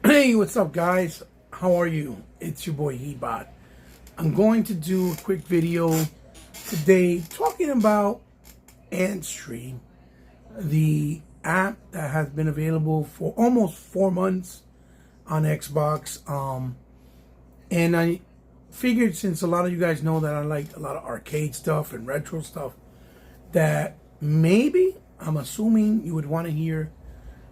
Hey, what's up, guys? How are you? It's your boy Hebot. I'm going to do a quick video today talking about Antstream, the app that has been available for almost 4 months on Xbox. And I figured, since a lot of you guys know that I like a lot of arcade stuff and retro stuff, that maybe, I'm assuming, you would want to hear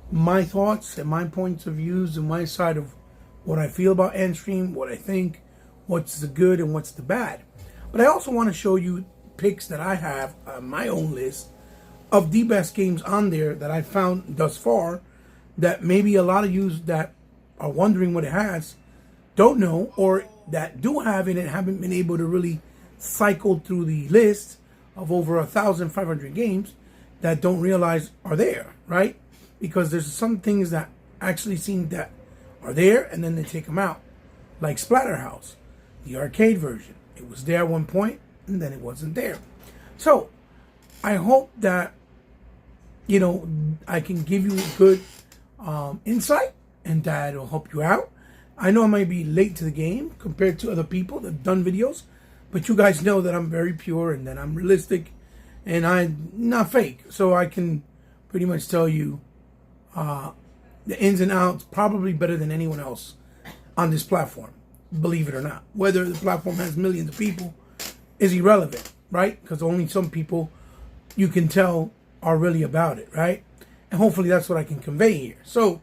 my thoughts and my points of views and my side of what I feel about Antstream, what I think, what's the good and what's the bad. But I also want to show you picks that I have on my own list of the best games on there that I found thus far, that maybe a lot of you that are wondering what it has don't know, or that do have it and haven't been able to really cycle through the list of over 1,500 games that don't realize are there, right? Because there's some things that actually seem that are there and then they take them out. Like Splatterhouse, the arcade version. It was there at one point and then it wasn't there. So I hope that, I can give you good insight and that it'll help you out. I know I might be late to the game compared to other people that have done videos, but you guys know that I'm very pure and that I'm realistic and I'm not fake. So I can pretty much tell you the ins and outs probably better than anyone else on this platform, believe it or not. Whether the platform has millions of people is irrelevant, right? Because only some people you can tell are really about it, right? And hopefully that's what I can convey here. So,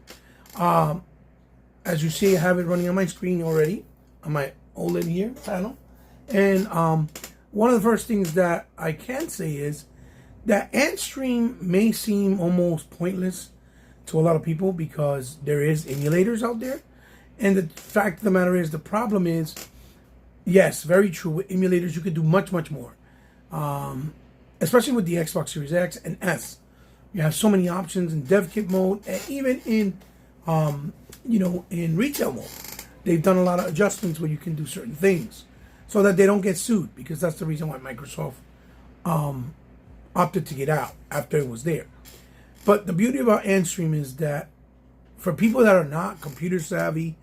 as you see, I have it running on my screen already, on my OLED here panel. And one of the first things that I can say is that Antstream may seem almost pointless to a lot of people because there is emulators out there. And the fact of the matter is, the problem is, yes, very true, with emulators you could do much, much more. Especially with the Xbox Series X and S. You have so many options in dev kit mode and even in, in retail mode. They've done a lot of adjustments where you can do certain things so that they don't get sued, because that's the reason why Microsoft opted to get out after it was there. But the beauty about Antstream is that for people that are not computer savvy,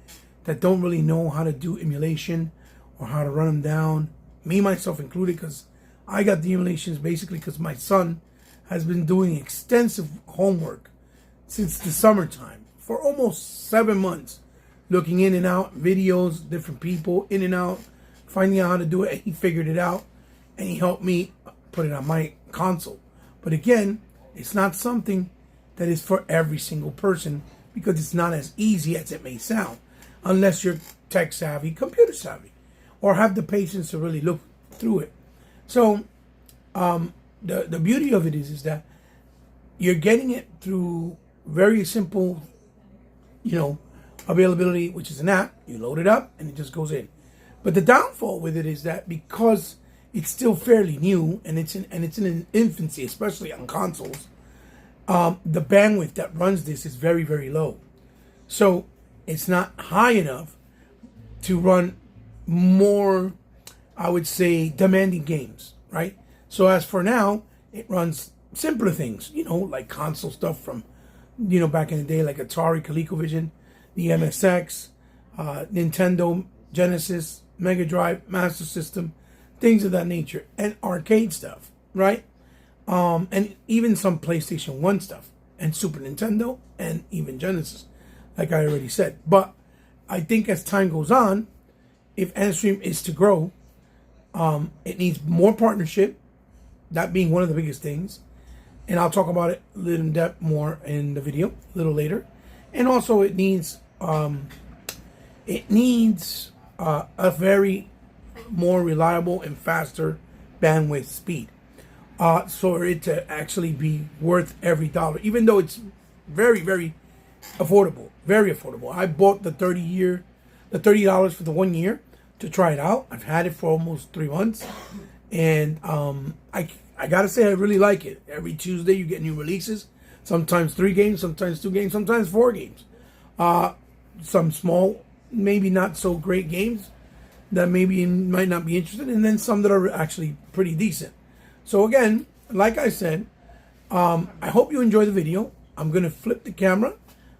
that don't really know how to do emulation or how to run them down, me, myself included, because I got the emulations basically because my son has been doing extensive homework since the summertime for almost 7 months, looking in and out, videos, different people, in and out, finding out how to do it. He figured it out and he helped me put it on my console. But again, it's not something that is for every single person, because it's not as easy as it may sound, unless you're tech savvy, computer savvy, or have the patience to really look through it. So the beauty of it is that you're getting it through very simple, availability, which is an app. You load it up and it just goes in. But the downfall with it is that because it's still fairly new and it's in an infancy, especially on consoles, the bandwidth that runs this is very, very low. So it's not high enough to run more, I would say, demanding games, right? So as for now, it runs simpler things, like console stuff from, back in the day, like Atari, ColecoVision, the MSX, Nintendo, Genesis, Mega Drive, Master System, things of that nature, and arcade stuff, right? And even some PlayStation 1 stuff, and Super Nintendo, and even Genesis, like I already said. But I think as time goes on, if Antstream is to grow, it needs more partnership, that being one of the biggest things. And I'll talk about it a little in depth more in the video a little later. And also it needs a very more reliable and faster bandwidth speed. For it to actually be worth every dollar, even though it's very, very affordable, very affordable. I bought the $30 for the 1 year to try it out. I've had it for almost 3 months, and I gotta say I really like it. Every Tuesday you get new releases. Sometimes 3 games, sometimes 2 games, sometimes 4 games. Some small, maybe not so great games that maybe you might not be interested in, and then some that are actually pretty decent. So again, like I said, I hope you enjoy the video. I'm going to flip the camera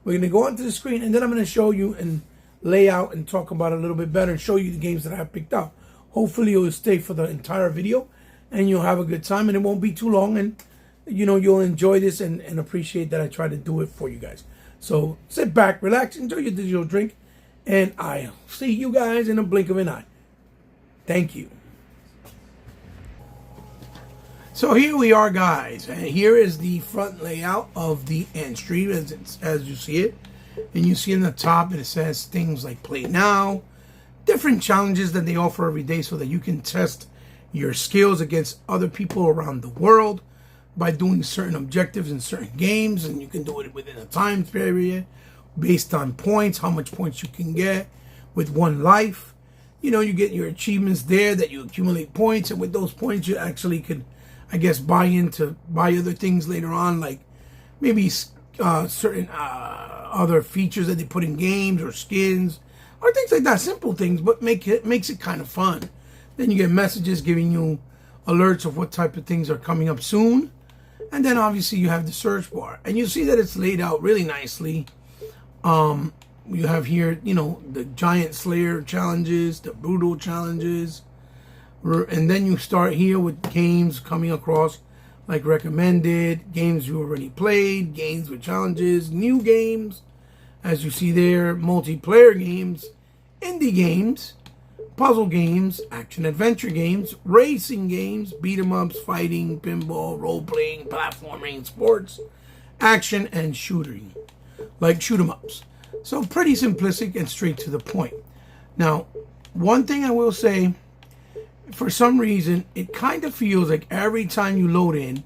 We're going to go onto the screen, and then I'm going to show you and lay out and talk about it a little bit better and show you the games that I have picked out. Hopefully, you'll stay for the entire video, and you'll have a good time, and it won't be too long, and you'll enjoy this and appreciate that I try to do it for you guys. So sit back, relax, enjoy your digital drink, and I'll see you guys in a blink of an eye. Thank you. So here we are, guys, and here is the front layout of the Antstream as you see it. And you see in the top that it says things like play now, different challenges that they offer every day so that you can test your skills against other people around the world by doing certain objectives in certain games, and you can do it within a time period based on points, how much points you can get with one life. You get your achievements there that you accumulate points, and with those points you actually could, I guess, buy other things later on, like maybe certain other features that they put in games or skins or things like that. Simple things, but makes it kind of fun. Then you get messages giving you alerts of what type of things are coming up soon. And then obviously you have the search bar, and you see that it's laid out really nicely. You have here, the Giant Slayer challenges, the Brutal challenges. And then you start here with games coming across, like recommended, games you already played, games with challenges, new games, as you see there, multiplayer games, indie games, puzzle games, action-adventure games, racing games, beat-em-ups, fighting, pinball, role-playing, platforming, sports, action, and shooting, like shoot-em-ups. So pretty simplistic and straight to the point. Now, one thing I will say, for some reason, it kind of feels like every time you load in,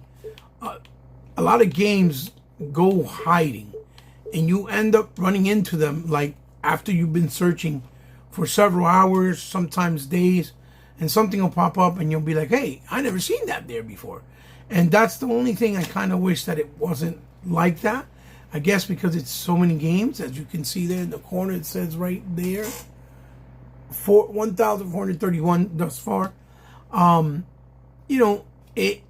a lot of games go hiding, and you end up running into them like after you've been searching for several hours, sometimes days, and something will pop up and you'll be like, hey, I never seen that there before. And that's the only thing I kind of wish that it wasn't like that. I guess because it's so many games, as you can see there in the corner, it says right there, 1,431 thus far. It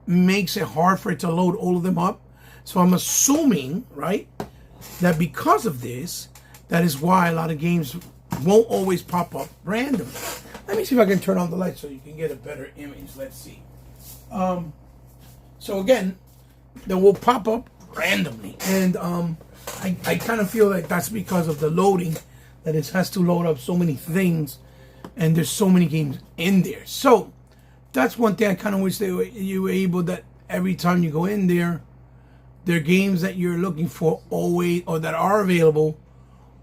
makes it hard for it to load all of them up. So I'm assuming, right, that because of this, that is why a lot of games won't always pop up randomly. Let me see if I can turn on the light so you can get a better image. Let's see. So again, they will pop up randomly, and I kind of feel like that's because of the loading, that it has to load up so many things, and there's so many games in there. So that's one thing I kind of wish you were able, that every time you go in there, there are games that you're looking for always, or that are available,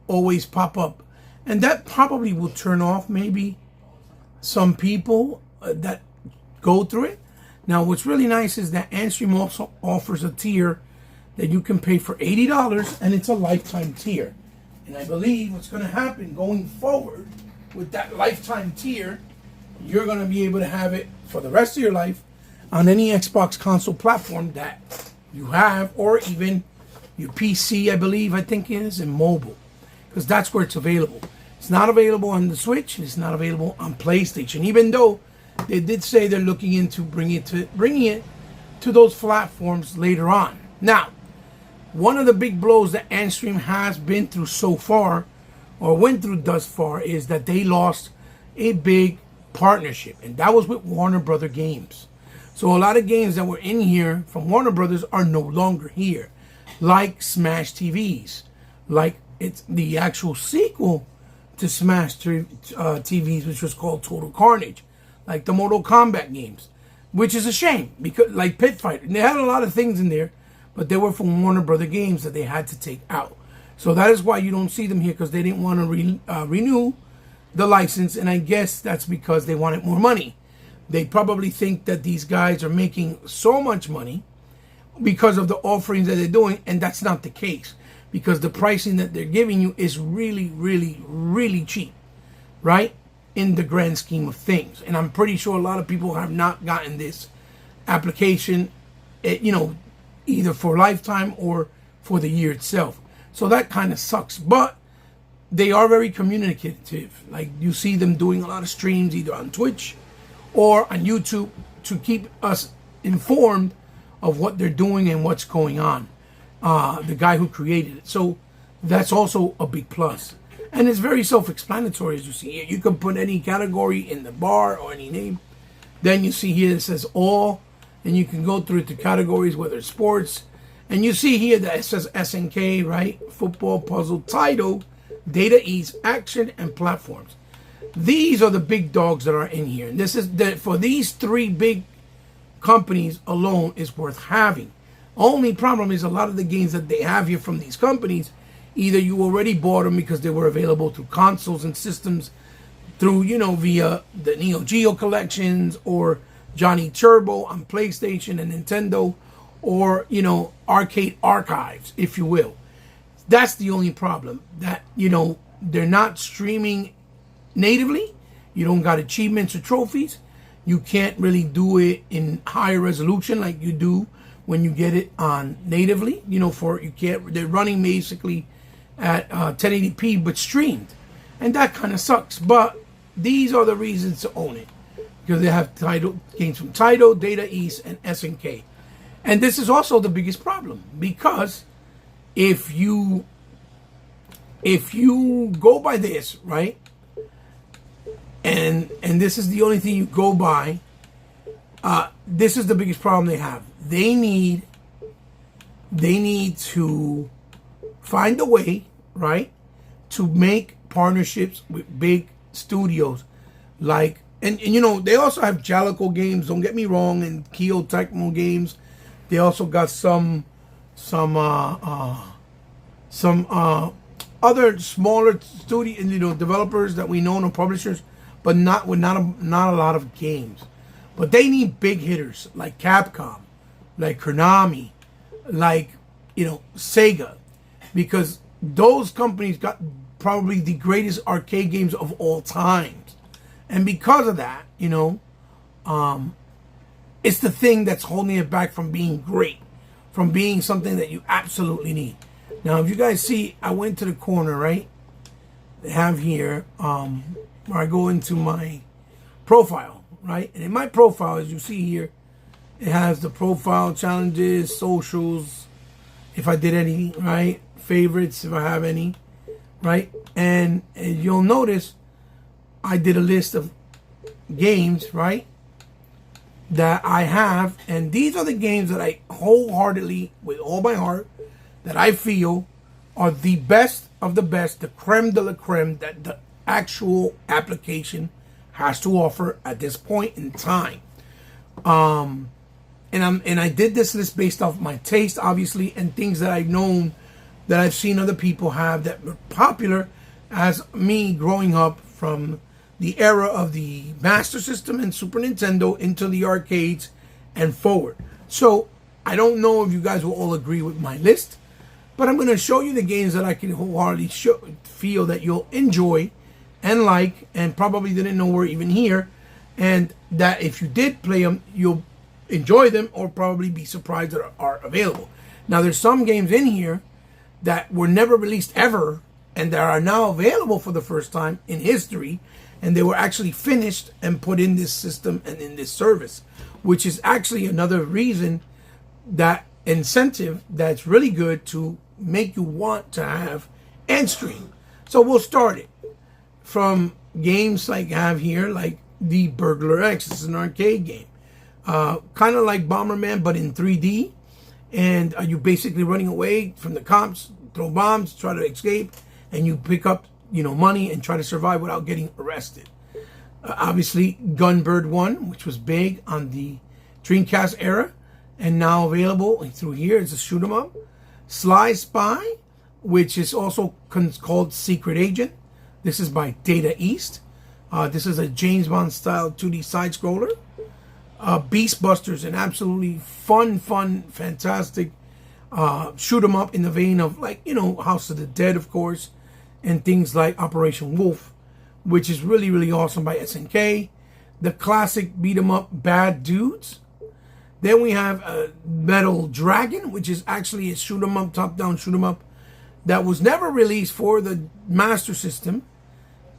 always pop up. And that probably will turn off maybe some people that go through it. Now, what's really nice is that Antstream also offers a tier that you can pay for $80, and it's a lifetime tier. And I believe what's going to happen going forward with that lifetime tier, you're going to be able to have it for the rest of your life on any Xbox console platform that you have, or even your PC, I think it is, and mobile, because that's where it's available. It's not available on the Switch, and it's not available on PlayStation, even though they did say they're looking into bringing it to those platforms later on. Now, one of the big blows that Antstream has been through so far, or went through thus far, is that they lost a big partnership, and that was with Warner Brother Games. So a lot of games that were in here from Warner Brothers are no longer here, like Smash TVs, like it's the actual sequel to Smash TVs, which was called Total Carnage, like the Mortal Kombat games, which is a shame, because like Pit Fighter, they had a lot of things in there, but they were from Warner Brother Games that they had to take out. So that is why you don't see them here, because they didn't want to renew the license, and I guess that's because they wanted more money. They probably think that these guys are making so much money because of the offerings that they're doing, and that's not the case, because the pricing that they're giving you is really, really, really cheap, right, in the grand scheme of things. And I'm pretty sure a lot of people have not gotten this application, either for lifetime or for the year itself. So that kind of sucks. But they are very communicative. Like, you see them doing a lot of streams either on Twitch or on YouTube to keep us informed of what they're doing and what's going on. The guy who created it. So that's also a big plus. And it's very self-explanatory, as you see here. You can put any category in the bar or any name. Then you see here it says all, and you can go through the categories, whether it's sports. And you see here that it says SNK, right? Football, puzzle, title, data ease, action, and platforms. These are the big dogs that are in here. And this is for these three big companies alone is worth having. Only problem is a lot of the games that they have here from these companies, either you already bought them because they were available through consoles and systems, through, via the Neo Geo collections or Johnny Turbo on PlayStation and Nintendo, or, arcade archives, if you will. That's the only problem. That, they're not streaming natively. You don't got achievements or trophies. You can't really do it in higher resolution like you do when you get it on natively. They're running basically at 1080p but streamed. And that kind of sucks. But these are the reasons to own it. Because they have games from Taito, Data East, and SNK. And this is also the biggest problem. Because if you go by this, right? And this is the only thing you go by. This is the biggest problem they have. They need to find a way, right, to make partnerships with big studios, like and they also have Jalico games. Don't get me wrong, and Kyo Tecmo games. They also got some other smaller studio developers that we know, no publishers, but not a lot of games. But they need big hitters like Capcom, like Konami, like Sega, because those companies got probably the greatest arcade games of all time. And because of that, it's the thing that's holding it back from being great, from being something that you absolutely need. Now, if you guys see, I went to the corner, right? They have here where I go into my profile, right? And in my profile, as you see here, it has the profile, challenges, socials, if I did any, right? Favorites, if I have any, right? And you'll notice I did a list of games, right, that I have. And these are the games that I wholeheartedly, with all my heart, that I feel are the best of the best, the creme de la creme that the actual application has to offer at this point in time. And I did this list based off my taste, obviously, and things that I've known, that I've seen other people have that were popular as me growing up from the era of the Master System and Super Nintendo into the arcades and forward. So I don't know if you guys will all agree with my list, but I'm going to show you the games that I can wholeheartedly feel that you'll enjoy and like, and probably didn't know were even here, and that if you did play them, you'll enjoy them or probably be surprised that are available. Now, there's some games in here that were never released ever and that are now available for the first time in history, and they were actually finished and put in this system and in this service, which is actually another reason, that incentive that's really good to make you want to have Antstream. So we'll start it from games like I have here, like the Burglar X. It's an arcade game, kind of like Bomberman but in 3D, and you're basically running away from the cops, throw bombs, try to escape, and you pick up money and try to survive without getting arrested. Obviously, Gunbird 1, which was big on the Dreamcast era, and now available through here. It's a shoot 'em up. Sly Spy, which is also called Secret Agent. This is by Data East. This is a James Bond style 2D side scroller. Beast Busters, an absolutely fun, fantastic shoot 'em up in the vein of, like, House of the Dead, of course, and things like Operation Wolf, which is really, really awesome, by SNK. The classic beat 'em up Bad Dudes. Then we have Metal Dragon, which is actually a shoot 'em up, top-down shoot 'em up that was never released for the Master System,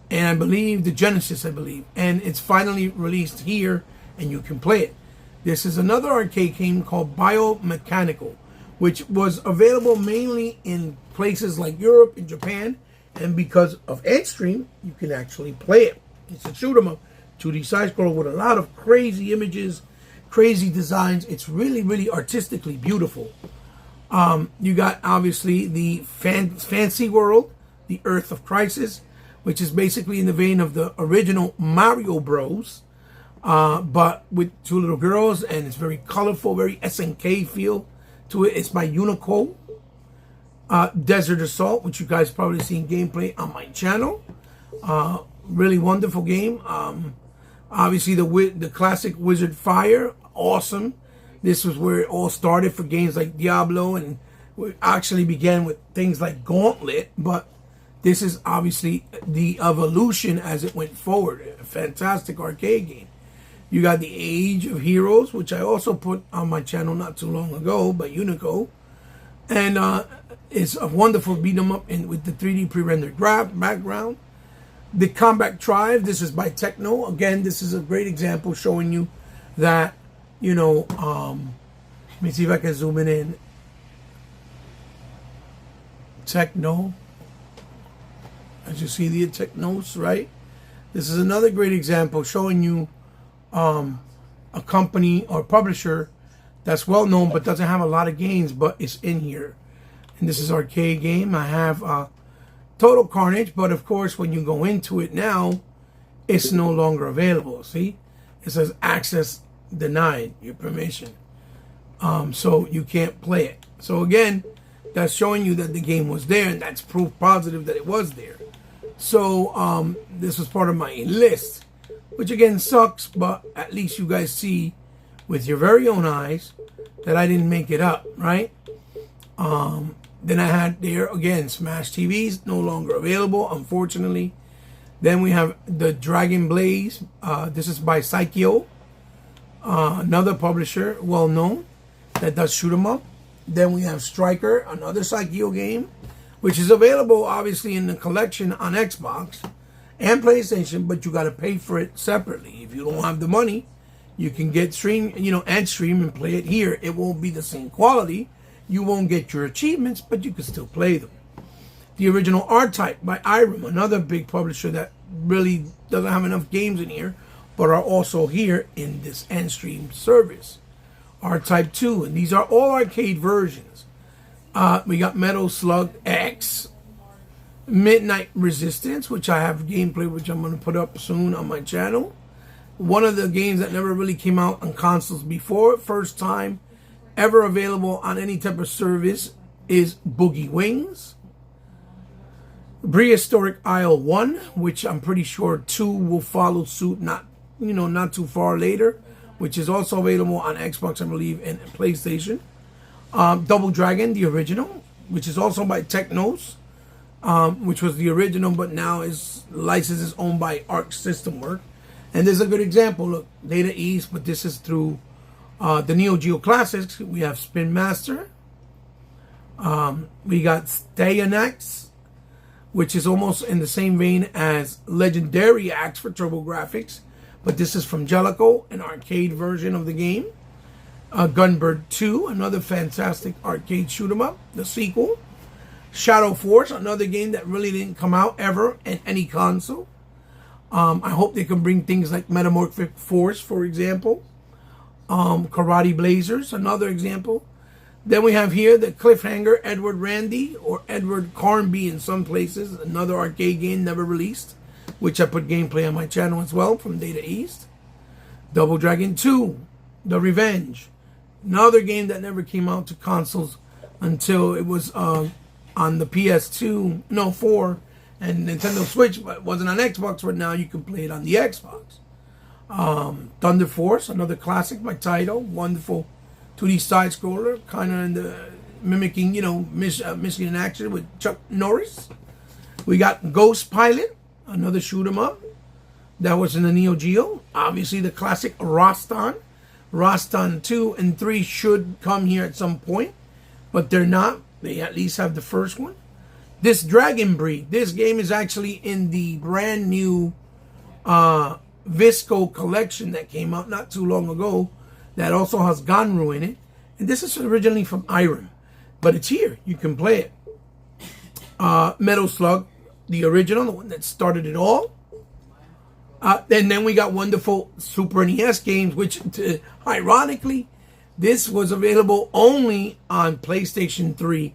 and I believe the Genesis, and it's finally released here, and you can play it. This is another arcade game called Biomechanical, which was available mainly in places like Europe and Japan. And because of Antstream, you can actually play it. It's a shoot 'em up, 2D side scroller with a lot of crazy images, crazy designs. It's really, really artistically beautiful. You got obviously the Fancy World, the Earth of Crisis, which is basically in the vein of the original Mario Bros. But with two little girls, and it's very colorful, very SNK feel to it. It's by Unico. Desert Assault, which you guys probably seen gameplay on my channel. Really wonderful game. Obviously the classic Wizard Fire, awesome. This was where it all started for games like Diablo, and we actually began with things like Gauntlet, but this is obviously the evolution as it went forward. A fantastic arcade game. You got the Age of Heroes, which I also put on my channel not too long ago by Unico. And it's a wonderful beat 'em up with the 3D pre-rendered background. The Combat Tribe, this is by Techno. Again, this is a great example showing you that, you know, let me see if I can zoom in. Techno. As you see the Technos, right? This is another great example showing you a company or publisher that's well known but doesn't have a lot of games, but it's in here. And this is arcade game. I have Total Carnage, but of course when you go into it now, it's no longer available. See, it says access denied, your permission, so you can't play it. So again, that's showing you that the game was there, and that's proof positive that it was there. So this was part of my list, which again sucks, but at least you guys see with your very own eyes that I didn't make it up, right? Then I had there again Smash TVs, no longer available, unfortunately. Then we have the Dragon Blaze. This is by Psycho, another publisher well known that does shoot 'em up. Then we have Striker, another Psycho game, which is available obviously in the collection on Xbox and PlayStation, but you got to pay for it separately. If you don't have the money, you can get Antstream and play it here. It won't be the same quality. You won't get your achievements, but you can still play them. The original R-Type by Irem, another big publisher that really doesn't have enough games in here, but are also here in this Antstream service. R-Type 2, and these are all arcade versions. We got Metal Slug X, Midnight Resistance, which I have gameplay, which I'm going to put up soon on my channel. One of the games that never really came out on consoles before, first time ever available on any type of service, is Boogie Wings. Prehistoric Isle 1, which I'm pretty sure 2 will follow suit not too far later, which is also available on Xbox, I believe, and PlayStation. Double Dragon, the original, which is also by Technos, which was the original, but now is licensed is owned by Arc System Works. And there's a good example. Look, Data East, but this is through the Neo Geo Classics. We have Spin Master. We got Stayanax, which is almost in the same vein as Legendary Axe for TurboGrafx, but this is from Jellico, an arcade version of the game. Gunbird 2, another fantastic arcade shoot 'em up, the sequel. Shadow Force, another game that really didn't come out ever in any console. I hope they can bring things like Metamorphic Force, for example. Karate Blazers, another example. Then we have here the Cliffhanger Edward Randy, or Edward Carnby in some places, another arcade game never released, which I put gameplay on my channel as well from Data East. Double Dragon 2, The Revenge, another game that never came out to consoles until it was on the PS2, no, 4, and Nintendo Switch, but it wasn't on Xbox, but now you can play it on the Xbox. Thunder Force, another classic by Taito, wonderful 2D side scroller, kind of in the mimicking, Michigan in Action with Chuck Norris. We got Ghost Pilot, another shoot 'em up that was in the Neo Geo. Obviously, the classic Roston. Roston 2 and 3 should come here at some point, but they're not. They at least have the first one. This Dragon Breed, this game is actually in the brand new Visco collection that came out not too long ago that also has Ganru in it. And this is originally from Irem. but it's here. You can play it. Metal Slug, the original, the one that started it all. And then we got wonderful Super NES games, which, ironically, this was available only on PlayStation 3.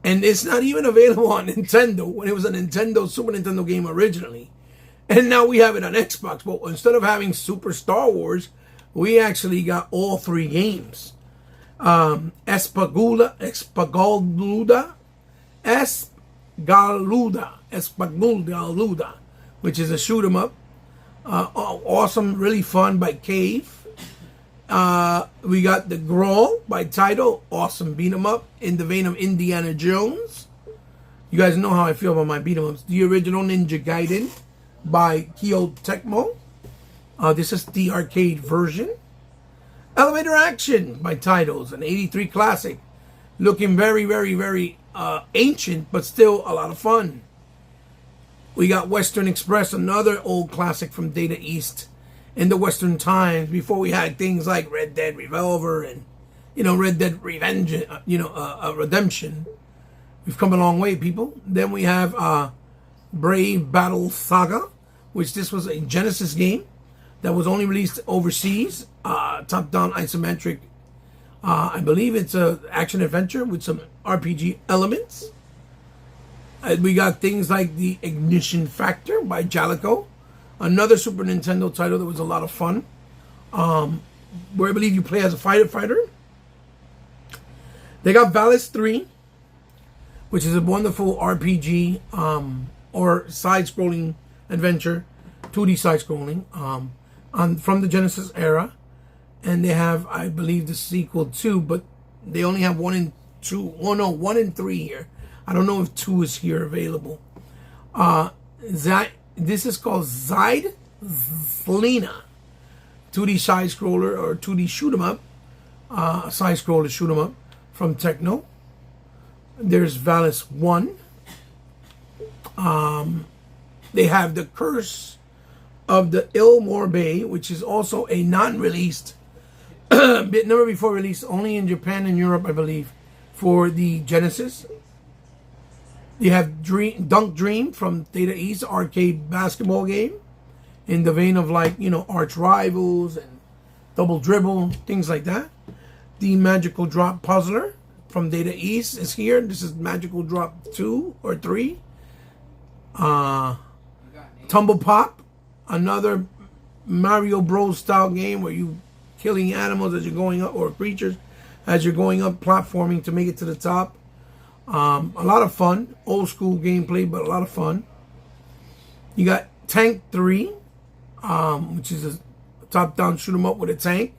And it's not even available on Nintendo, when it was a Super Nintendo game originally. And now we have it on Xbox. But instead of having Super Star Wars, we actually got all 3 games. Espagaluda, which is a shoot 'em up. Awesome, really fun by Cave. We got the Grawl by Title, awesome beat 'em up in the vein of Indiana Jones. You guys know how I feel about my beat 'em ups. The original Ninja Gaiden by Kyo Tecmo. This is the arcade version. Elevator Action by Titles, an 83 classic. Looking very, very, very ancient, but still a lot of fun. We got Western Express, another old classic from Data East in the Western times, before we had things like Red Dead Revolver and, Red Dead Redemption. We've come a long way, people. Then we have Brave Battle Saga, which this was a Genesis game that was only released overseas. Top-down isometric. I believe it's a action-adventure with some RPG elements. We got things like the Ignition Factor by Jalico, another Super Nintendo title that was a lot of fun, where I believe you play as a fighter. They got Valis 3, which is a wonderful RPG or side-scrolling adventure, 2D side-scrolling, from the Genesis era. And they have, I believe, the sequel too, but they only have 1 and 2. Oh no, 1 and 3 here. I don't know if 2 is here available. This is called Zide Flina, 2D side scroller or 2D shoot 'em up, side scroller shoot 'em up from Techno. There's Valis 1. They have The Curse of the Ilmore Bay, which is also a non-released, never before released, only in Japan and Europe, I believe, for the Genesis. You have Dunk Dream from Data East, arcade basketball game, in the vein of Arch Rivals and Double Dribble, things like that. The Magical Drop Puzzler from Data East is here. This is Magical Drop 2 or 3. Tumble Pop, another Mario Bros style game where you killing animals as you're going up, or creatures as you're going up, platforming to make it to the top. A lot of fun, old school gameplay, but a lot of fun. You got Tank 3, which is a top-down shoot 'em up with a tank.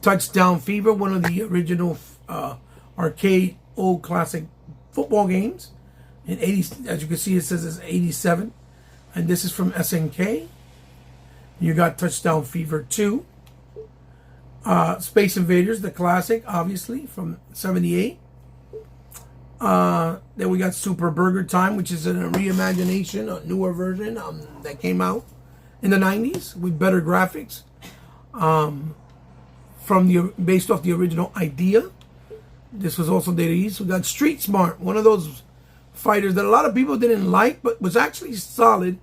Touchdown Fever, one of the original arcade old classic football games. In 80, as you can see, it says it's 87, and this is from SNK. You got Touchdown Fever 2. Space Invaders, the classic, obviously, from 78. Then we got Super Burger Time, which is a reimagination, a newer version that came out in the 90s with better graphics, based off the original idea. This was also Data East. We got Street Smart, one of those fighters that a lot of people didn't like, but was actually solid.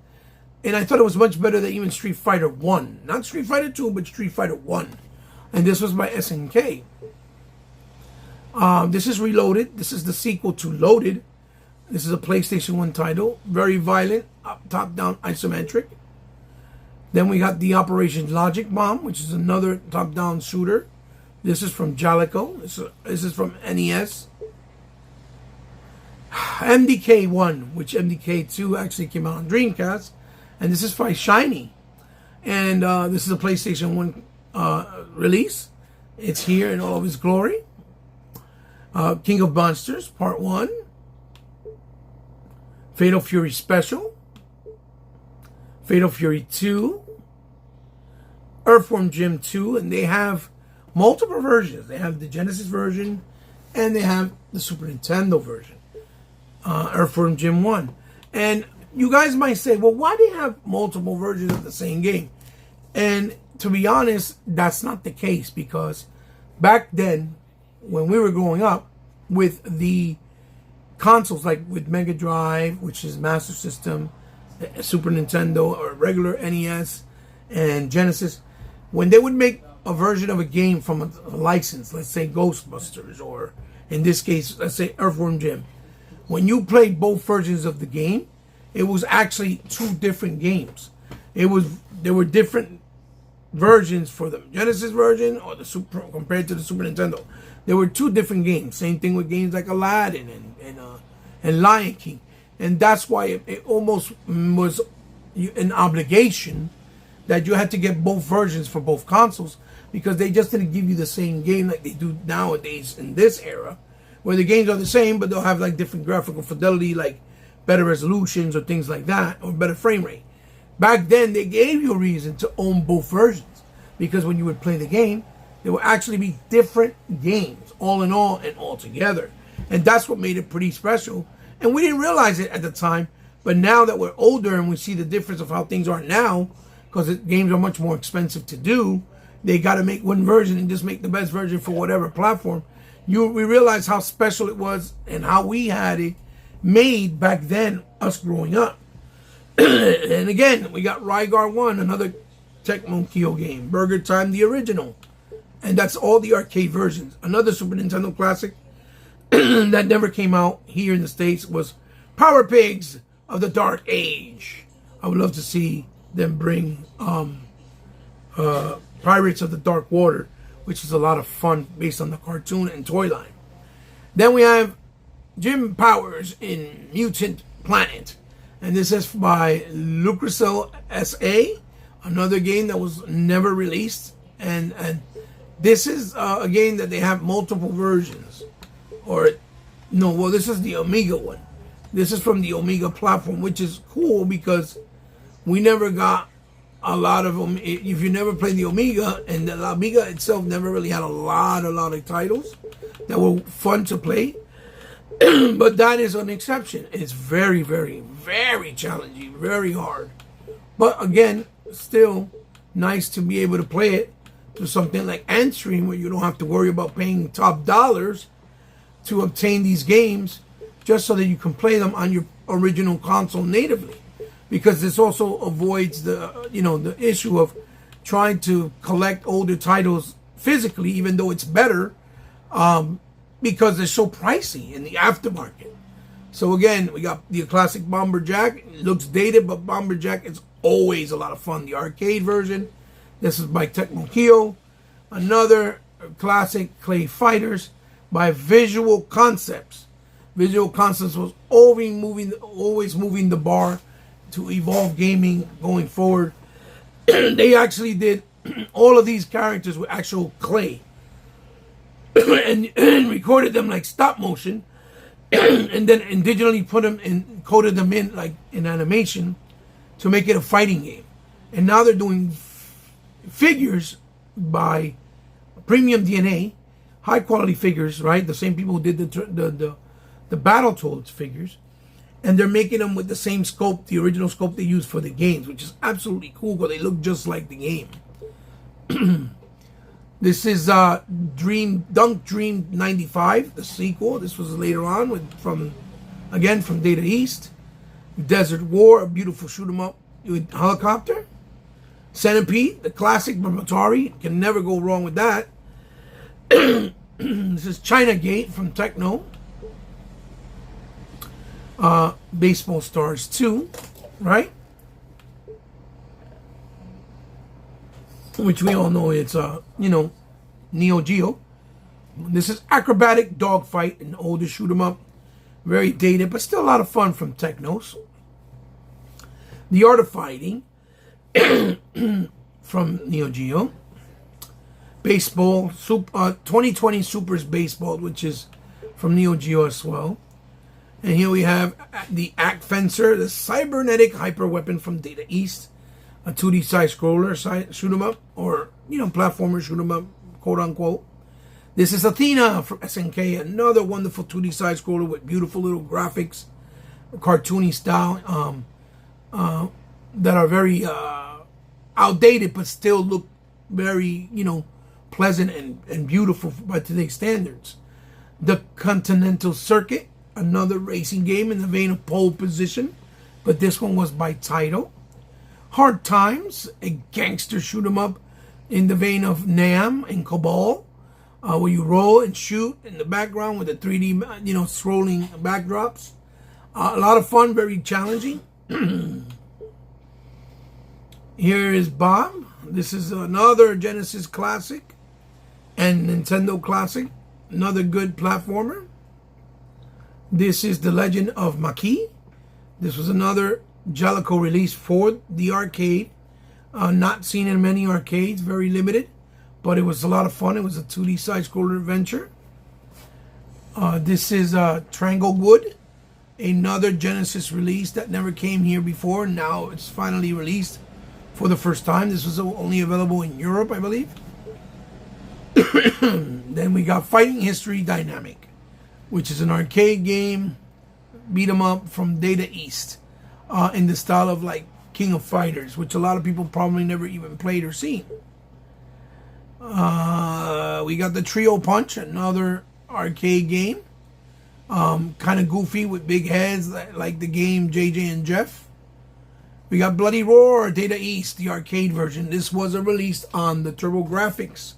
And I thought it was much better than even Street Fighter 1. Not Street Fighter 2, but Street Fighter 1. And this was by SNK. This is Reloaded. This is the sequel to Loaded. This is a PlayStation 1 title. Very violent, top-down isometric. Then we got the Operation Logic Bomb, which is another top-down shooter. This is from Jalico. This is from NES. MDK 1, which MDK 2 actually came out on Dreamcast. And this is by Shiny. And this is a PlayStation 1 release. It's here in all of its glory. King of Monsters, Part 1. Fatal Fury Special. Fatal Fury 2. Earthworm Jim 2. And they have multiple versions. They have the Genesis version, and they have the Super Nintendo version. Earthworm Jim 1. And you guys might say, well, why do you have multiple versions of the same game? And to be honest, that's not the case, because back then, when we were growing up, with the consoles, like with Mega Drive, which is Master System, Super Nintendo, or regular NES, and Genesis. When they would make a version of a game from a license, let's say Ghostbusters, or in this case, let's say Earthworm Jim, when you played both versions of the game, it was actually two different games. There were different versions for the Genesis version or the Super compared to the Super Nintendo. There were two different games. Same thing with games like Aladdin and Lion King, and that's why it almost was an obligation that you had to get both versions for both consoles, because they just didn't give you the same game like they do nowadays in this era, where the games are the same but they'll have like different graphical fidelity, like better resolutions or things like that, or better frame rate. Back then, they gave you a reason to own both versions, because when you would play the game, there would actually be different games, all in all and all together. And that's what made it pretty special. And we didn't realize it at the time, but now that we're older and we see the difference of how things are now, because games are much more expensive to do, they got to make one version and just make the best version for whatever platform. We realize how special it was and how we had it made back then, us growing up. And again, we got Rygar 1, another Tecmo Kyo game. Burger Time, the original. And that's all the arcade versions. Another Super Nintendo classic that never came out here in the States was Power Pigs of the Dark Age. I would love to see them bring Pirates of the Dark Water, which is a lot of fun based on the cartoon and toy line. Then we have Jim Powers in Mutant Planet. And this is by Lucracell SA, another game that was never released. And this is a game that they have multiple versions. This is the Amiga one. This is from the Amiga platform, which is cool because we never got a lot of them. If you never played the Amiga, and the Amiga itself never really had a lot of titles that were fun to play. But that is an exception. It's very, very, very challenging, very hard. But again, still nice to be able to play it to something like Antstream, where you don't have to worry about paying top dollars to obtain these games, just so that you can play them on your original console natively. Because this also avoids the issue of trying to collect older titles physically, even though it's better, because they're so pricey in the aftermarket. So again, we got the classic Bomberjack. It looks dated, but Bomberjack is always a lot of fun. The arcade version. This is by Tecmo Kyo. Another classic, Clay Fighters by Visual Concepts. Visual Concepts was always moving the bar to evolve gaming going forward. They actually did all of these characters with actual clay. and recorded them like stop motion, and then digitally coded them in like in animation to make it a fighting game. And now they're doing figures by Premium DNA, high quality figures, right? The same people who did the Battletoads figures, and they're making them with the same scope, the original scope they used for the games, which is absolutely cool because they look just like the game. This is Dunk Dream 95, the sequel. This was later on from Data East. Desert War, a beautiful shoot 'em up with helicopter. Centipede, the classic from Atari. Can never go wrong with that. This is China Gate from Tecmo. Baseball Stars 2, right? Which we all know it's Neo Geo. This is Acrobatic Dogfight, an older shoot 'em up, very dated, but still a lot of fun from Technos. The Art of Fighting from Neo Geo. Baseball, 2020 Supers Baseball, which is from Neo Geo as well. And here we have the Act Fencer, the cybernetic hyper weapon from Data East. A 2D side-scroller, shoot 'em up, or, platformer shoot 'em up, quote-unquote. This is Athena from SNK, another wonderful 2D side-scroller with beautiful little graphics, cartoony style, that are very outdated, but still look very, pleasant and beautiful by today's standards. The Continental Circuit, another racing game in the vein of Pole Position, but this one was by title. Hard Times, a gangster shoot 'em up in the vein of Nam and Cabal, where you roll and shoot in the background with the 3D, scrolling backdrops. A lot of fun, very challenging. Here is Bob. This is another Genesis classic and Nintendo classic. Another good platformer. This is The Legend of Maki. This was another Jellico release for the arcade. Not seen in many arcades, very limited, but it was a lot of fun. It was a 2D side-scroller adventure. This is Tranglewood, another Genesis release that never came here before. Now it's finally released for the first time. This was only available in Europe, I believe. Then we got Fighting History Dynamic, which is an arcade game, beat 'em up from Data East, in the style of like King of Fighters, which a lot of people probably never even played or seen. We got the Trio Punch, another arcade game, kind of goofy with big heads, like the game JJ and Jeff. We got Bloody Roar, Data East, the arcade version. This was a release on the TurboGrafx,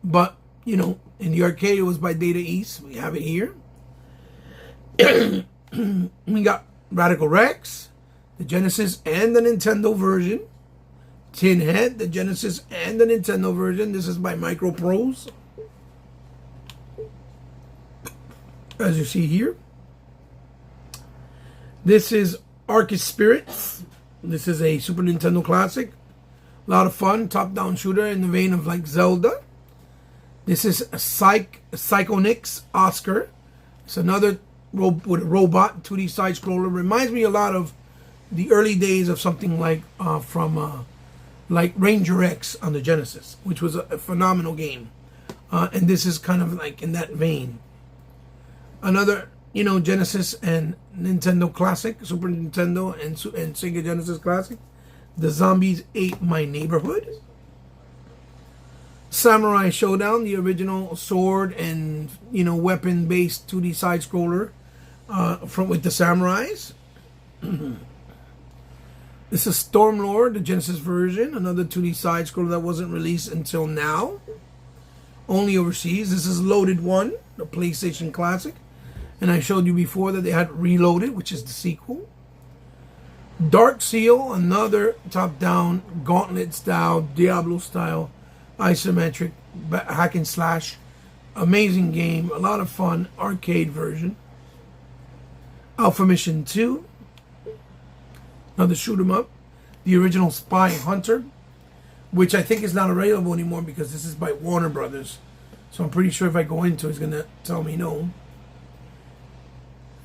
but in the arcade it was by Data East. We have it here. We got Radical Rex, the Genesis and the Nintendo version. Tin Head, the Genesis and the Nintendo version. This is by Microprose, as you see here. This is Arcus Spirits. This is a Super Nintendo classic. A lot of fun, top-down shooter in the vein of like Zelda. This is Psychonix Oscar. It's another with a robot 2D side-scroller. Reminds me a lot of the early days of something like like Ranger X on the Genesis, which was a phenomenal game. And this is kind of like in that vein. Another, Genesis and Nintendo classic, Super Nintendo and Sega Genesis classic. The Zombies Ate My Neighborhood. Samurai Showdown, the original sword and, weapon-based 2D side-scroller with the samurais. This is Stormlord, the Genesis version, another 2D side-scroller that wasn't released until now, only overseas. This is Loaded 1, the PlayStation Classic, and I showed you before that they had Reloaded, which is the sequel. Dark Seal, another top-down, gauntlet-style, Diablo-style, isometric, hack and slash, amazing game, a lot of fun, arcade version. Alpha Mission 2. Another shoot 'em up. The original Spy Hunter, which I think is not available anymore because this is by Warner Brothers. So I'm pretty sure if I go into it, it's going to tell me no.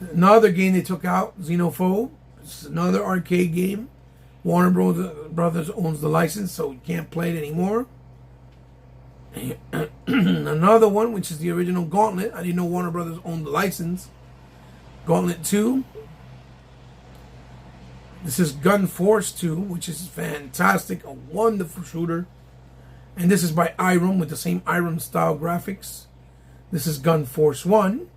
Another game they took out, Xenophobe. It's another arcade game. Warner Brothers owns the license, so you can't play it anymore. Another one, which is the original Gauntlet. I didn't know Warner Brothers owned the license. Gauntlet 2. This is Gun Force 2, which is fantastic, a wonderful shooter. And this is by Irem with the same Irem style graphics. This is Gun Force 1.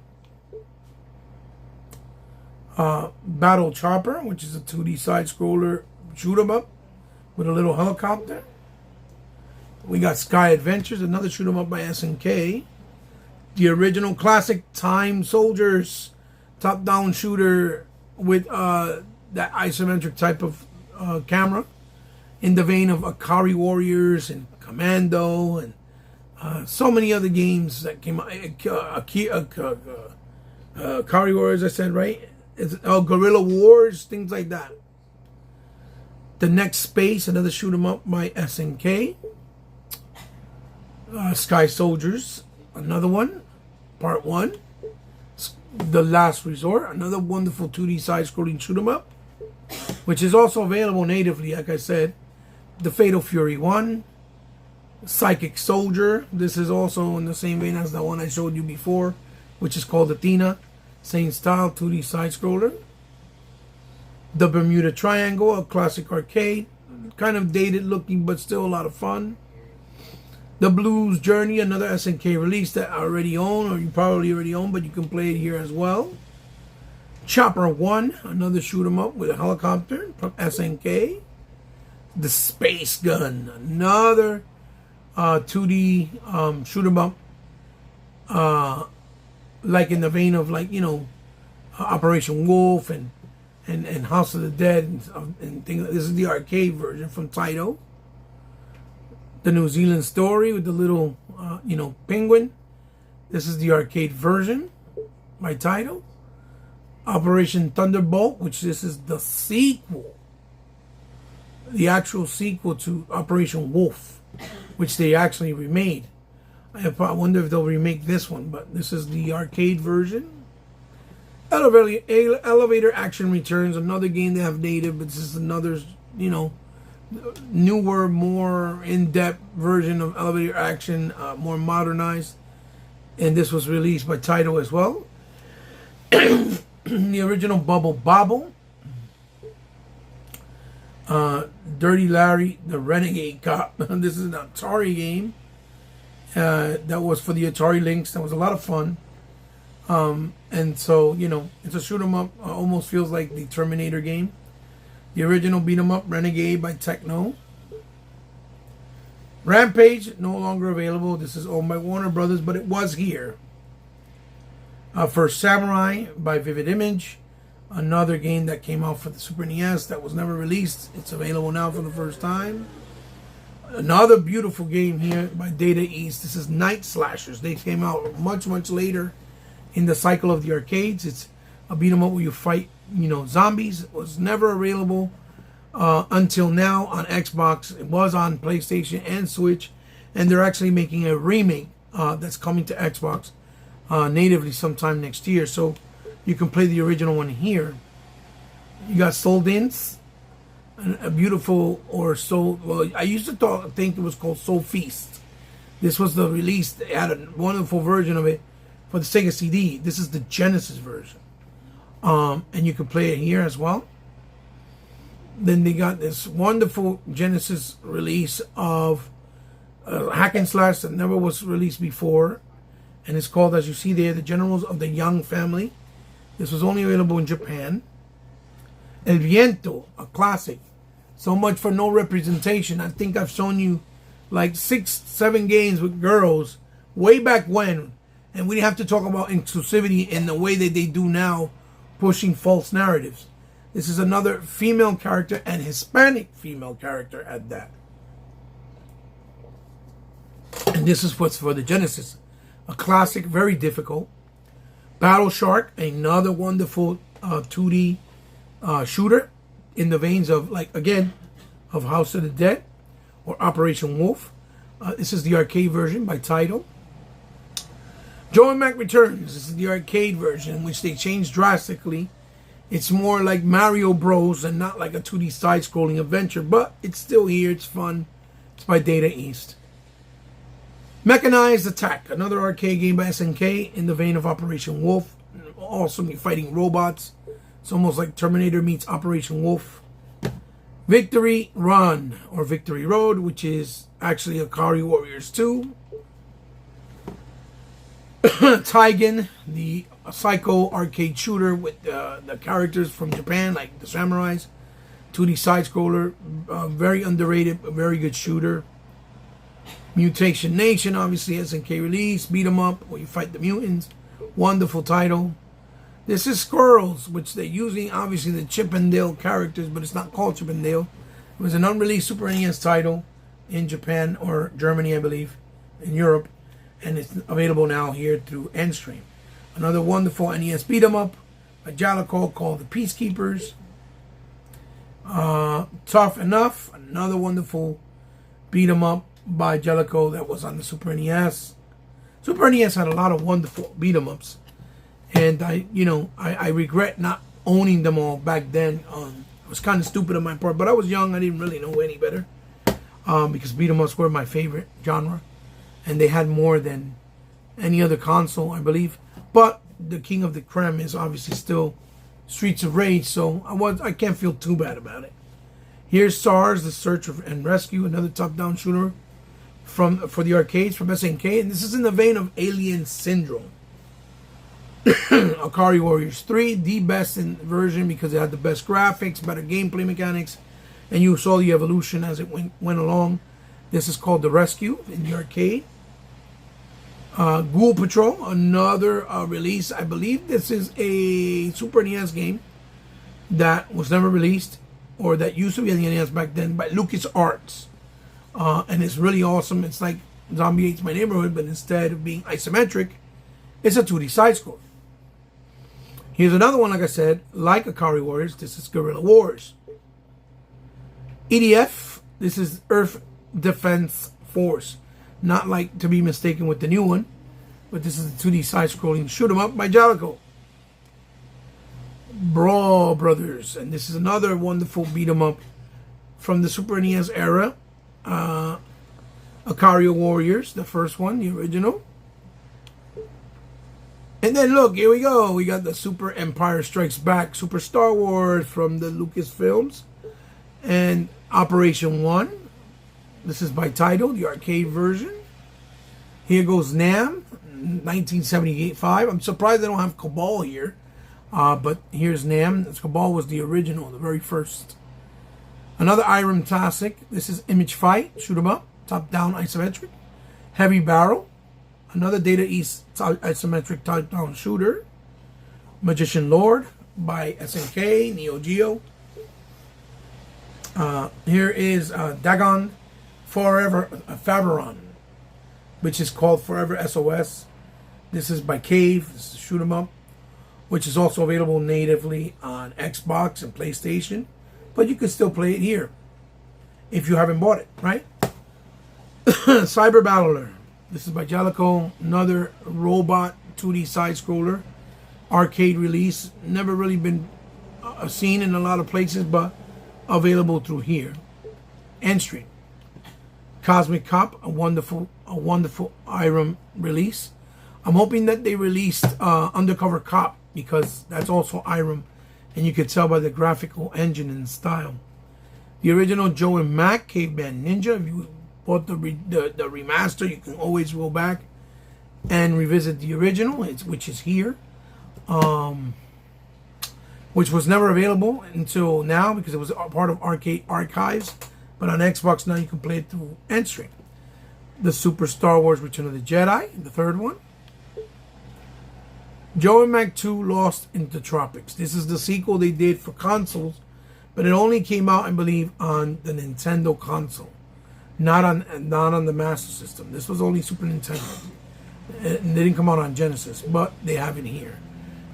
Battle Chopper, which is a 2D side-scroller shoot 'em up with a little helicopter. We got Sky Adventures, another shoot 'em up by SNK. The original classic Time Soldiers, top-down shooter with that isometric type of camera in the vein of Akari Warriors and Commando and so many other games that came out. Akari Warriors, I said, right? It's Guerrilla Wars, things like that. The Next Space, another shoot 'em up by SNK. Sky Soldiers, another one, part 1. The Last Resort, another wonderful 2D side-scrolling shoot 'em up, which is also available natively, like I said. The Fatal Fury 1. Psychic Soldier. This is also in the same vein as the one I showed you before, which is called Athena. Same style, 2D side-scroller. The Bermuda Triangle, a classic arcade. Kind of dated looking, but still a lot of fun. The Blues Journey, another SNK release that I already own, or you probably already own, but you can play it here as well. Chopper 1, another shoot 'em up with a helicopter from SNK. The Space Gun, another 2D shoot 'em up, like in the vein of, like, you know, Operation Wolf and House of the Dead and things. This is the arcade version from Taito. The New Zealand Story with the little, you know, penguin. This is the arcade version by Taito. Operation Thunderbolt, which this is the sequel. The actual sequel to Operation Wolf, which they actually remade. I wonder if they'll remake this one, but this is the arcade version. Elevator Action Returns, another game they have native, but this is another, you know, newer, more in-depth version of Elevator Action, more modernized. And this was released by Taito as well. The original Bubble Bobble. Dirty Larry, the Renegade Cop. This is an Atari game that was for the Atari Lynx. That was a lot of fun. And so, you know, it's a shoot 'em up. Almost feels like the Terminator game. The original beat 'em up, Renegade by Techno. Rampage, no longer available. This is owned by Warner Brothers, but it was here. First Samurai by Vivid Image. Another game that came out for the Super NES that was never released. It's available now for the first time. Another beautiful game here by Data East. This is Night Slashers. They came out much, much later in the cycle of the arcades. It's a beat 'em up where you fight, you know, zombies. It was never available until now on Xbox. It was on PlayStation and Switch, and they're actually making a remake that's coming to Xbox natively sometime next year. So you can play the original one here. You got Soul Dance, a beautiful, or Soul. Well, I used to think it was called Soul Feast. This was the release. They had a wonderful version of it for the Sega CD. This is the Genesis version. And you can play it here as well. Then they got this wonderful Genesis release of hack and slash that never was released before. And it's called, as you see there, The Generals of the Young Family. This was only available in Japan. El Viento, a classic. So much for no representation. I think I've shown you like 6, 7 games with girls way back when. And we didn't have to talk about inclusivity in the way that they do now, pushing false narratives. This is another female character, and Hispanic female character at that. And this is what's for the Genesis. A classic, very difficult. Battle Shark, another wonderful 2D shooter in the veins of, like, again, of House of the Dead or Operation Wolf. This is the arcade version by Taito. Joe and Mac Returns. This is the arcade version, which they changed drastically. It's more like Mario Bros. And not like a 2D side-scrolling adventure, but it's still here. It's fun. It's by Data East. Mechanized Attack, another arcade game by SNK in the vein of Operation Wolf. Also fighting robots. It's almost like Terminator meets Operation Wolf. Victory Run, or Victory Road, which is actually Akari Warriors 2. Taigen, the psycho arcade shooter with the characters from Japan, like the samurais. 2D side-scroller, very underrated, a very good shooter. Mutation Nation, obviously SNK release, beat 'em up where you fight the mutants. Wonderful title. This is Squirrels, which they're using obviously the Chip and Dale characters, but it's not called Chip and Dale. It was an unreleased Super NES title in Japan or Germany, I believe, in Europe, and it's available now here through Antstream. Another wonderful NES beat 'em up, a Jalico called the Peacekeepers. Tough Enough, another wonderful beat 'em up by Jellicoe that was on the Super NES. Super NES had a lot of wonderful beat 'em ups, and I regret not owning them all back then. It was kind of stupid on my part, but I was young. I didn't really know any better because beat 'em ups were my favorite genre, and they had more than any other console, I believe. But the king of the creme is obviously still Streets of Rage, so I can't feel too bad about it. Here's SARS, The Search and Rescue, another top-down shooter for the arcades from SNK, and this is in the vein of Alien Syndrome. Akari Warriors 3, the best in version because it had the best graphics, better gameplay mechanics, and you saw the evolution as it went along. This is called The Rescue in the arcade. Ghoul Patrol, another release. I believe this is a Super NES game that was never released, or that used to be on the NES back then, by LucasArts. And it's really awesome. It's like Zombie Hates My Neighborhood, but instead of being isometric, it's a 2D side-scroller. Here's another one, like I said, like Akari Warriors. This is Guerrilla Wars. EDF, this is Earth Defense Force. Not like to be mistaken with the new one, but this is a 2D side-scrolling shoot 'em up by Jalico. Brawl Brothers, and this is another wonderful beat 'em up from the Super NES era. Akari Warriors, the first one, the original. And then look, here we go. We got the Super Empire Strikes Back, Super Star Wars from the Lucasfilms, and Operation 1. This is by Taito, the arcade version. Here goes Nam, 1975. I'm surprised they don't have Cabal here. But here's Nam. Cabal was the original, the very first. Another Irem classic. This is Image Fight, shoot 'em up, top-down isometric. Heavy Barrel. Another Data East isometric top-down shooter. Magician Lord by SNK, Neo Geo. Here is Dagon Forever Faberon, which is called Forever SOS. This is by Cave. This is shoot 'em up, which is also available natively on Xbox and PlayStation, but you can still play it here if you haven't bought it, right? Cyber Battler. This is by Jalico, another robot 2D side-scroller, arcade release. Never really been seen in a lot of places, but available through here. Antstream. Cosmic Cop, a wonderful Irem release. I'm hoping that they released Undercover Cop, because that's also Irem, and you could tell by the graphical engine and style. The original Joe and Mac Caveman Ninja. If you bought the remaster, you can always go back and revisit the original, which is here, which was never available until now because it was part of Arcade Archives. But on Xbox now you can play it through Antstream. The Super Star Wars Return of the Jedi, the third one. Joe and Mac 2 Lost in the Tropics. This is the sequel they did for consoles, but it only came out, I believe, on the Nintendo console, not on the Master System. This was only Super Nintendo. And they didn't come out on Genesis, but they have it here.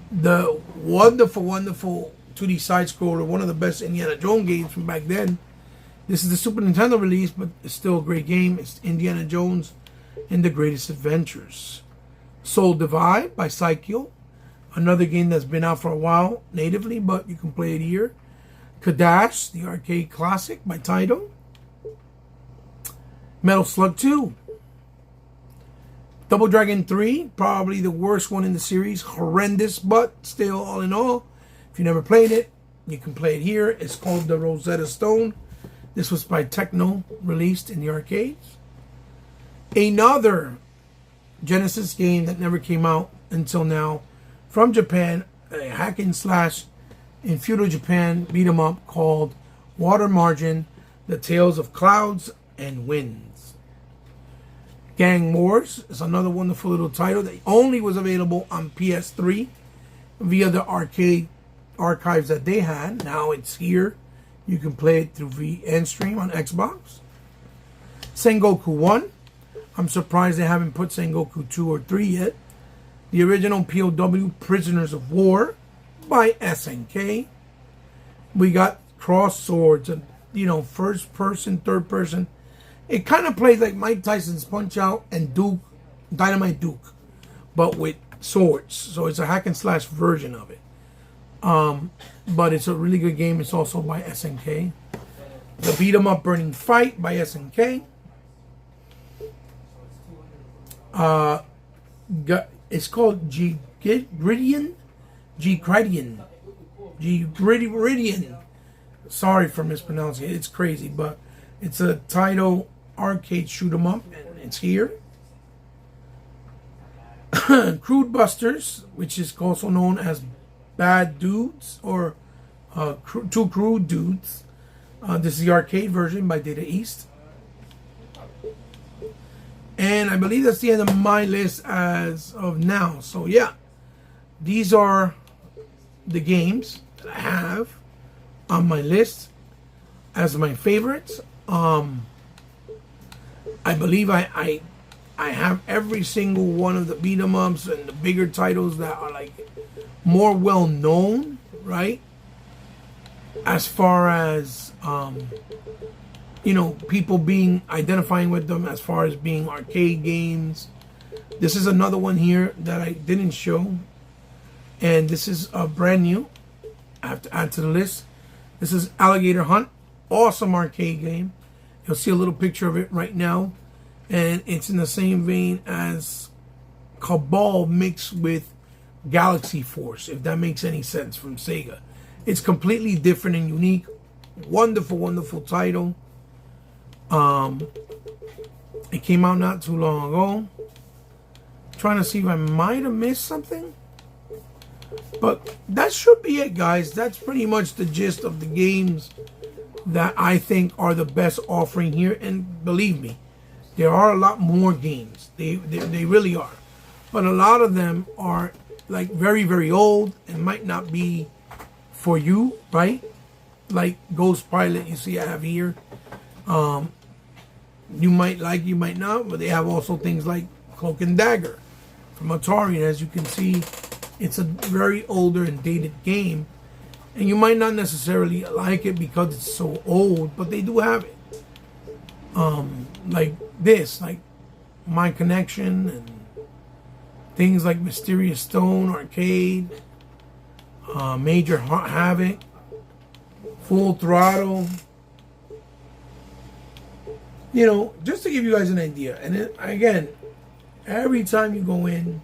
The wonderful 2D side-scroller, one of the best Indiana Jones games from back then. This is the Super Nintendo release, but it's still a great game. It's Indiana Jones and the Greatest Adventures. Soul Divide by Psycho. Another game that's been out for a while natively, but you can play it here. Kadash, the arcade classic by Taito. Metal Slug 2. Double Dragon 3, probably the worst one in the series. Horrendous, but still, all in all, if you never played it, you can play it here. It's called the Rosetta Stone. This was by Techno, released in the arcades. Another Genesis game that never came out until now, from Japan, a hack and slash in feudal Japan beat 'em up called Water Margin, The Tales of Clouds and Winds. Gang Wars is another wonderful little title that only was available on PS3 via the arcade archives that they had. Now it's here. You can play it through Antstream on Xbox. Sengoku 1. I'm surprised they haven't put Sengoku 2 or 3 yet. The original POW Prisoners of War by SNK. We got cross swords and, first person, third person. It kind of plays like Mike Tyson's Punch Out and Dynamite Duke, but with swords. So it's a hack and slash version of it. But it's a really good game. It's also by SNK. The Beat 'em Up Burning Fight by SNK. It's called Griddian. Sorry for mispronouncing it. It's crazy, but it's a title arcade shoot 'em up, and it's here. Crude Busters, which is also known as Bad Dudes or Two Crude Dudes. This is the arcade version by Data East. And I believe that's the end of my list as of now. So yeah, these are the games that I have on my list as my favorites. I believe I have every single one of the beat 'em ups and the bigger titles that are like more well known, right? As far as people identifying with them as far as being arcade games. This is another one here that I didn't show, and this is brand new. I have to add to the list. This is Alligator Hunt, awesome arcade game. You'll see a little picture of it right now, and it's in the same vein as Cabal mixed with Galaxy Force, if that makes any sense, from Sega. It's completely different and unique. Wonderful, wonderful title. It came out not too long ago. Trying to see if I might have missed something. But that should be it, guys. That's pretty much the gist of the games that I think are the best offering here. And believe me, there are a lot more games. They really are. But a lot of them are like very, very old and might not be for you, right? Like Ghost Pilot, you see I have here. You might like, you might not, but they have also things like Cloak and Dagger from Atari. And as you can see, it's a very older and dated game. And you might not necessarily like it because it's so old, but they do have it. Like this, like My Connection, and things like Mysterious Stone Arcade, Major Havoc, Full Throttle. Just to give you guys an idea. And again, every time you go into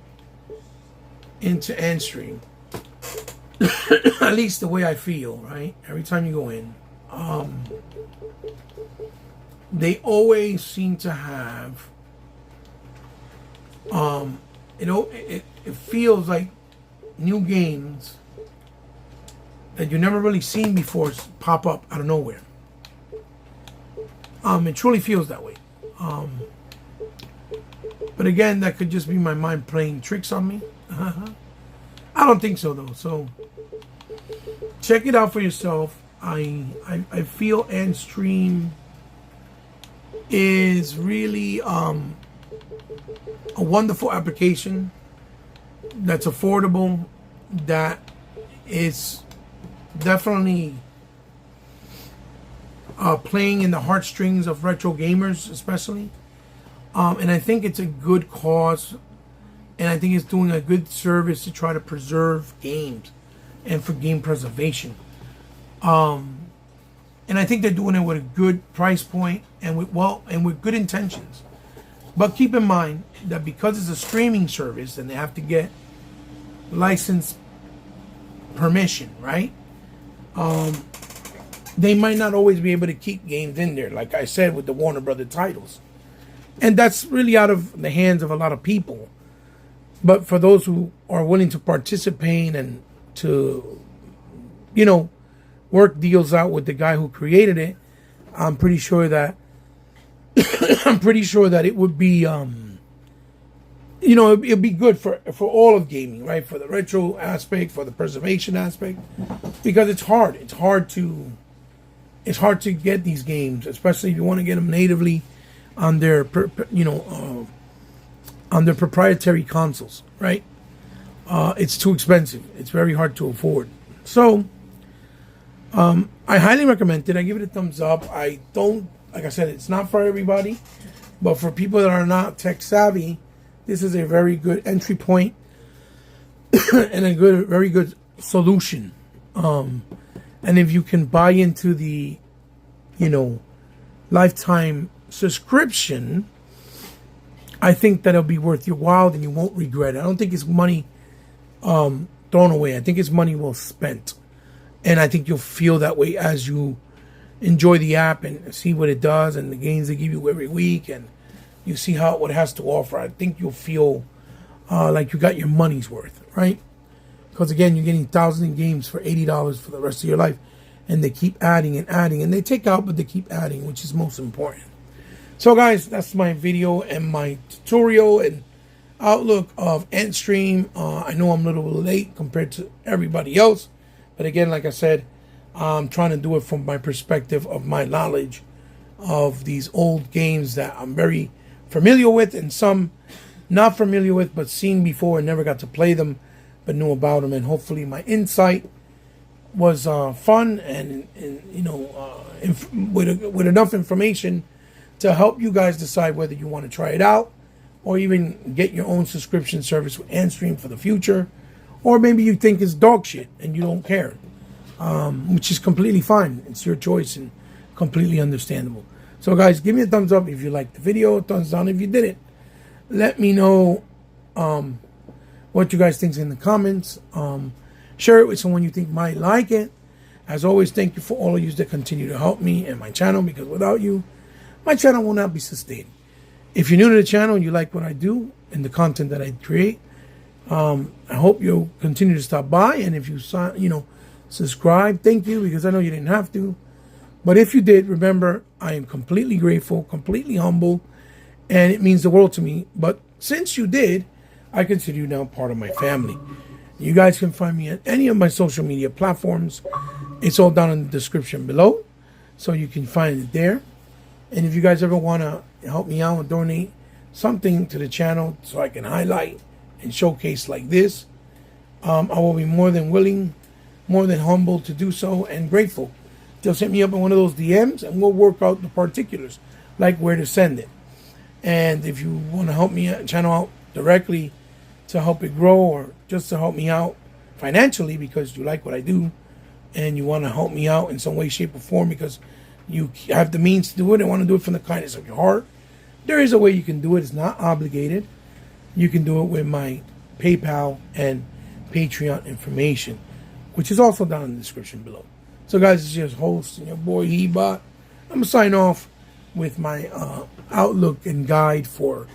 Antstream, at least the way I feel, right? Every time you go in, they always seem to have, it feels like new games that you never really seen before pop up out of nowhere. It truly feels that way. But again, that could just be my mind playing tricks on me. I don't think so, though. So check it out for yourself. I feel Antstream is really a wonderful application that's affordable, that is definitely playing in the heartstrings of retro gamers, especially. And I think it's a good cause, and I think it's doing a good service to try to preserve games and for game preservation. And I think they're doing it with a good price point and with good intentions. But keep in mind that because it's a streaming service and they have to get license permission, right? They might not always be able to keep games in there, like I said, with the Warner Brother titles. And that's really out of the hands of a lot of people. But for those who are willing to participate and to, work deals out with the guy who created it, I'm pretty sure that it would be, it'd be good for all of gaming, right? For the retro aspect, for the preservation aspect, because it's hard. It's hard to get these games, especially if you want to get them natively on their, on their proprietary consoles, right? It's too expensive. It's very hard to afford. So, I highly recommend it. I give it a thumbs up. Like I said, it's not for everybody, but for people that are not tech savvy, this is a very good entry point and a very good solution. And if you can buy into the, lifetime subscription, I think that'll be worth your while and you won't regret it. I don't think it's money thrown away. I think it's money well spent. And I think you'll feel that way as you enjoy the app and see what it does and the games they give you every week, and you see what it has to offer, I think you'll feel like you got your money's worth, right? Because again, you're getting thousands of games for $80 for the rest of your life, and they keep adding and adding, and they take out, but they keep adding, which is most important. So guys, that's my video and my tutorial and outlook of Antstream. I know I'm a little late compared to everybody else, but again, like I said, I'm trying to do it from my perspective of my knowledge of these old games that I'm very familiar with, and some not familiar with, but seen before and never got to play them, but knew about them. And hopefully my insight was fun and with enough information to help you guys decide whether you want to try it out, or even get your own subscription service with Antstream for the future, or maybe you think it's dog shit and you don't care, which is completely fine. It's your choice and completely understandable. So guys, give me a thumbs up if you liked the video, thumbs down if you didn't. Let me know what you guys think in the comments. Share it with someone you think might like it. As always, thank you for all of you that continue to help me and my channel, because without you, my channel will not be sustained. If you're new to the channel and you like what I do and the content that I create, I hope you'll continue to stop by. And if you subscribe, thank you, because I know you didn't have to. But if you did, remember, I am completely grateful, completely humble, and it means the world to me. But since you did, I consider you now part of my family. You guys can find me at any of my social media platforms. It's all down in the description below, so you can find it there. And if you guys ever want to help me out and donate something to the channel so I can highlight and showcase like this, I will be more than willing, more than humble to do so, and grateful. Just hit me up in one of those DMs and we'll work out the particulars, like where to send it. And if you want to help me channel out directly to help it grow, or just to help me out financially because you like what I do and you want to help me out in some way, shape, or form because you have the means to do it and want to do it from the kindness of your heart, there is a way you can do it. It's not obligated. You can do it with my PayPal and Patreon information, which is also down in the description below. So guys, it's your host and your boy Hebot. I'm going to sign off with my outlook and guide for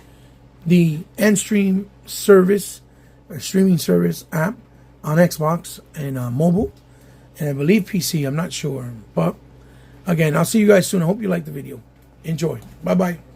the Antstream service, or streaming service app on Xbox and mobile, and I believe PC, I'm not sure. But again, I'll see you guys soon. I hope you liked the video. Enjoy. Bye-bye.